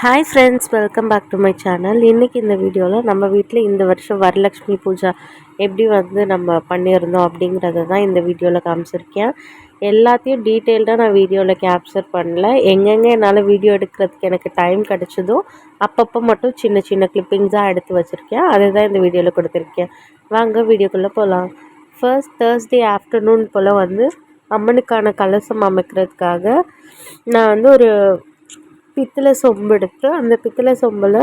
Hi friends, welcome back to my channel. இன்றைக்கி இந்த வீடியோவில் நம்ம வீட்டில் இந்த வருஷம் வரலக்ஷ்மி பூஜா எப்படி நம்ம பண்ணியிருந்தோம் அப்படிங்கிறத தான் இந்த வீடியோவில் காமிச்சிருக்கேன். எல்லாத்தையும் டீட்டெயில்டாக நான் வீடியோவில் கேப்சர் பண்ணல. எங்கெங்கே என்னால் வீடியோ எடுக்கிறதுக்கு எனக்கு டைம் கிடச்சதோ அப்பப்போ மட்டும் சின்ன சின்ன கிளிப்பிங்ஸாக எடுத்து வச்சுருக்கேன். அதை தான் இந்த வீடியோவில் கொடுத்துருக்கேன். வாங்க வீடியோக்குள்ளே போகலாம். ஃபர்ஸ்ட் தேர்ஸ்டே ஆஃப்டர்நூன் போல் அம்மனுக்கான கலசம் அமைக்கிறதுக்காக நான் ஒரு பித்தளை சொம்பு எடுத்து அந்த பித்தளை சொம்பில்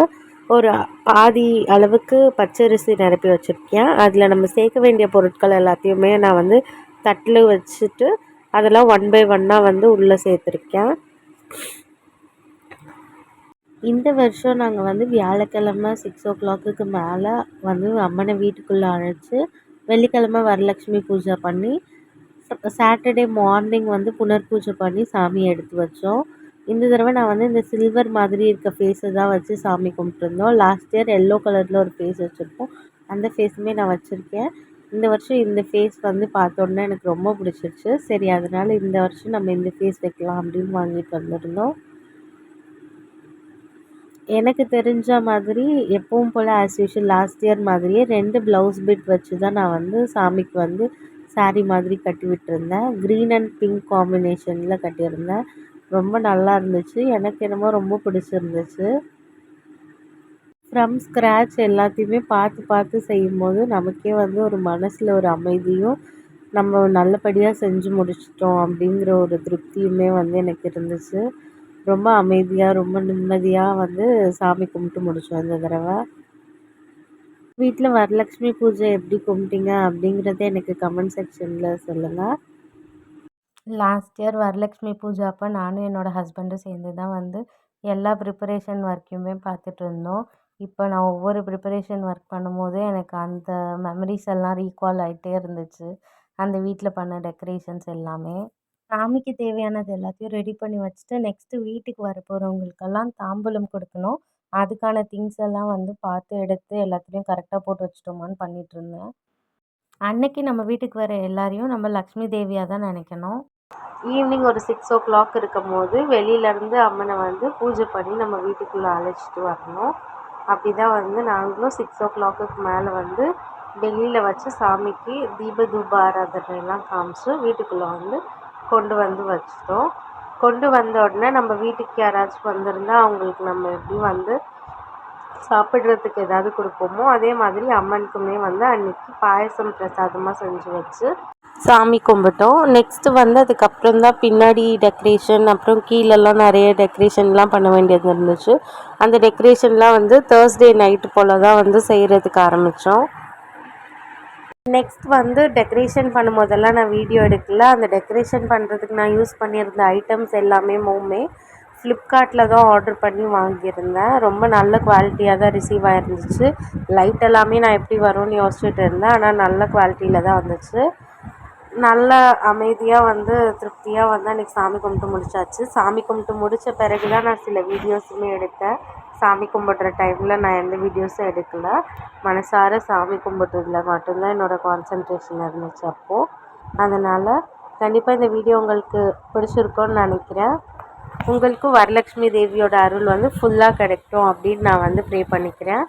ஒரு பாதி அளவுக்கு பச்சரிசி நிரப்பி வச்சுருக்கேன். அதில் நம்ம சேர்க்க வேண்டிய பொருட்கள் எல்லாத்தையுமே நான் தட்டில் வச்சுட்டு அதெல்லாம் ஒன் பை ஒன்னாக உள்ளே சேர்த்துருக்கேன். இந்த வருஷம் நாங்கள் வியாழக்கிழமை 6 o'clock மேலே அம்மனை வீட்டுக்குள்ளே அழைச்சி வெள்ளிக்கிழமை வரலட்சுமி பூஜை பண்ணி சாட்டர்டே மார்னிங் புனர் பூஜை பண்ணி சாமியை எடுத்து வச்சோம். இந்த தடவை நான் இந்த சில்வர் மாதிரி இருக்க ஃபேஸை தான் வச்சு சாமி கும்பிட்டுருந்தோம். லாஸ்ட் இயர் எல்லோ கலரில் ஒரு ஃபேஸ் வச்சுருப்போம். அந்த ஃபேஸுமே நான் வச்சுருக்கேன். இந்த வருஷம் இந்த ஃபேஸ் பார்த்தோன்னே எனக்கு ரொம்ப பிடிச்சிருச்சு. சரி, அதனால் இந்த வருஷம் நம்ம இந்த ஃபேஸ் வைக்கலாம் அப்படின்னு வாங்கிட்டு வந்திருந்தோம். எனக்கு தெரிஞ்ச மாதிரி எப்பவும் போல் ஆஸ் யூஷுவல் லாஸ்ட் இயர் மாதிரியே 2 ப்ளவுஸ் பிட் வச்சு தான் நான் சாமிக்கு சாரீ மாதிரி கட்டி விட்டுருந்தேன். க்ரீன் அண்ட் பிங்க் காம்பினேஷனில் கட்டியிருந்தேன். ரொம்ப நல்லா இருந்துச்சு. எனக்கு என்னமோ ரொம்ப பிடிச்சிருந்துச்சு. ஃப்ரம் ஸ்க்ராட்ச் எல்லாத்தையுமே பார்த்து பார்த்து செய்யும்போது நமக்கே ஒரு மனசில் ஒரு அமைதியும், நம்ம நல்லபடியாக செஞ்சு முடிச்சிட்டோம் அப்படிங்கிற ஒரு திருப்தியுமே எனக்கு இருந்துச்சு. ரொம்ப அமைதியாக ரொம்ப நிம்மதியாக சாமி கும்பிட்டு முடித்தோம் இந்த தடவை. வீட்டில் வரலட்சுமி பூஜை எப்படி கும்பிட்டீங்க அப்படிங்கிறத எனக்கு கமெண்ட் செக்ஷனில் சொல்லுங்கள். லாஸ்ட் இயர் வரலட்சுமி பூஜை அப்போ நானும் என்னோடய ஹஸ்பண்டும் சேர்ந்து தான் எல்லா ப்ரிப்பரேஷன் ஒர்க்கையுமே பார்த்துட்டு இருந்தோம். இப்போ நான் ஒவ்வொரு ப்ரிப்பரேஷன் ஒர்க் பண்ணும்போது எனக்கு அந்த மெமரிஸ் எல்லாம் ரீகால் ஆகிட்டே இருந்துச்சு. அந்த வீட்டில் பண்ண டெக்கரேஷன்ஸ் எல்லாமே. சாமிக்கு தேவையானது எல்லாத்தையும் ரெடி பண்ணி வச்சுட்டு நெக்ஸ்ட்டு வீட்டுக்கு வர போகிறவங்களுக்கெல்லாம் தாம்பூலம் கொடுக்கணும். அதுக்கான திங்ஸ் எல்லாம் பார்த்து எடுத்து எல்லாத்துலேயும் கரெக்டாக போட்டு வச்சுட்டோமான்னு பண்ணிகிட்ருந்தேன். அன்னைக்கு நம்ம வீட்டுக்கு வர எல்லாரையும் நம்ம லக்ஷ்மி தேவியாக தான் நினைக்கணும். ஈவினிங் ஒரு 6 o'clock இருக்கும்போது வெளியிலேருந்து அம்மனை பூஜை பண்ணி நம்ம வீட்டுக்குள்ளே அழைச்சிட்டு வரணும். அப்படி தான் நாங்களும் 6 o'clock மேலே வெளியில் வச்சு சாமிக்கு தீப தூப ஆராதனைலாம் காமிச்சு வீட்டுக்குள்ளே கொண்டு வச்சிட்டோம். கொண்டு வந்த உடனே நம்ம வீட்டுக்கு யாராச்சும் வந்திருந்தால் அவங்களுக்கு நம்ம எப்படி சாப்பிட்றதுக்கு ஏதாவது கொடுப்போமோ அதே மாதிரி அம்மனுக்குமே அன்றைக்கி பாயசம் பிரசாதமாக செஞ்சு வச்சு சாமி கும்பிட்டோம். நெக்ஸ்ட்டு அதுக்கப்புறம் தான் பின்னாடி டெக்கரேஷன், அப்புறம் கீழெல்லாம் நிறைய டெக்கரேஷன்லாம் பண்ண வேண்டியது இருந்துச்சு. அந்த டெக்கரேஷன்லாம் தேர்ஸ்டே நைட்டு போல் தான் செய்கிறதுக்கு ஆரம்பித்தோம். நெக்ஸ்ட் டெக்கரேஷன் பண்ணும்போதெல்லாம் நான் வீடியோ எடுக்கல. அந்த டெக்கரேஷன் பண்ணுறதுக்கு நான் யூஸ் பண்ணியிருந்த ஐட்டம்ஸ் எல்லாமே ஃப்ளிப்கார்ட்டில் தான் ஆர்டர் பண்ணி வாங்கியிருந்தேன். ரொம்ப நல்ல குவாலிட்டியாக தான் ரிசீவ் ஆகிருந்துச்சு. லைட் எல்லாமே நான் எப்படி வரும்னு யோசிச்சுட்டு இருந்தேன். ஆனால் நல்ல குவாலிட்டியில் தான் வந்துச்சு. நல்ல அமைதியாக திருப்தியாக அன்றைக்கி சாமி கும்பிட்டு முடிச்சாச்சு. சாமி கும்பிட்டு முடித்த பிறகு தான் நான் சில வீடியோஸுமே எடுத்தேன். சாமி கும்பிட்ற டைமில் நான் எந்த வீடியோஸும் எடுக்கலை. மனசார சாமி கும்பிட்றதுல மட்டும்தான் என்னோடய கான்சன்ட்ரேஷன் இருந்துச்சு அப்போது. அதனால் கண்டிப்பாக இந்த வீடியோ உங்களுக்கு பிடிச்சிருக்கோன்னு நினைக்கிறேன். உங்களுக்கும் வரலட்சுமி தேவியோட அருள் ஃபுல்லாக கிடைக்கும் அப்படின்னு நான் ப்ரே பண்ணிக்கிறேன்.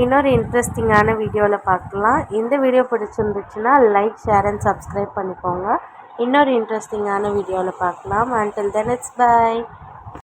இன்னொரு இன்ட்ரெஸ்டிங்கான வீடியோவில் பார்க்கலாம். இந்த வீடியோ பிடிச்சிருந்துச்சுன்னா லைக், ஷேர் அண்ட் சப்ஸ்கிரைப் பண்ணிக்கோங்க. இன்னொரு இன்ட்ரெஸ்டிங்கான வீடியோவில் பார்க்கலாம். Until then, it's bye.